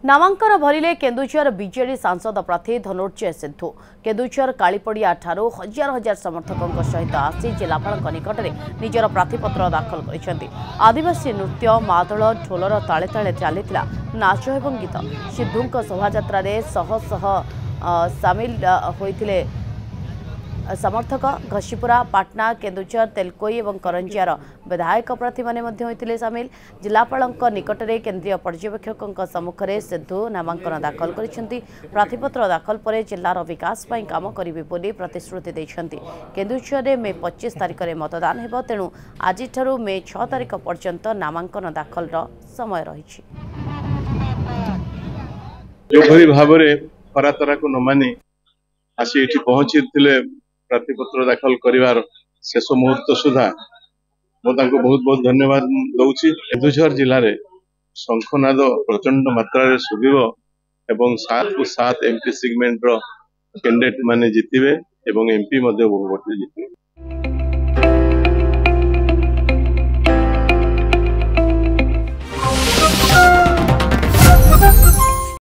नामांकन भरिले केन्दुझर बीजेडी सांसद प्रार्थी धनुर्जय सिद्धू। केन्दुझर कालीपड़िया ठारू हजार हजार समर्थकों सहित आसी जिलापाल निकट में निजर प्रार्थीपत्र दाखल कर आदिवासी नृत्य मादल ढोलर ताले ताले चली नाच और गीत सिद्धू शोभायात्रा शह शह सामिल होते समर्थक घसीपुरा पाटना केन्दुझर तेलकोई और करंजियार विधायक प्रार्थी मैंने सामिल। जिलापाल निकट में केन्द्रीय पर्यवेक्षकों सम्मुख में सिद्धू नामांकन दाखल कर प्रार्थीपत्र दाखल पर जिलार विकास काम करेंगे बोली प्रतिश्रुति देते। केन्दुझर में मे 25 तारिख में मतदान हो तेणु आज मे 6 तारिख पर्यंत नामांकन दाखल समय रही। प्रार्थीपत्र दाखल कर शेष मुहूर्त सुधा मुझे बहुत बहुत धन्यवाद दूसरी। केन्दुझर जिले में शंखनाद प्रचंड मात्रा शुभिव एवं 7 को 7 एमपी सेगमेंट कैंडिडेट माने जितबे एवं एमपी बहु भोट जितबे।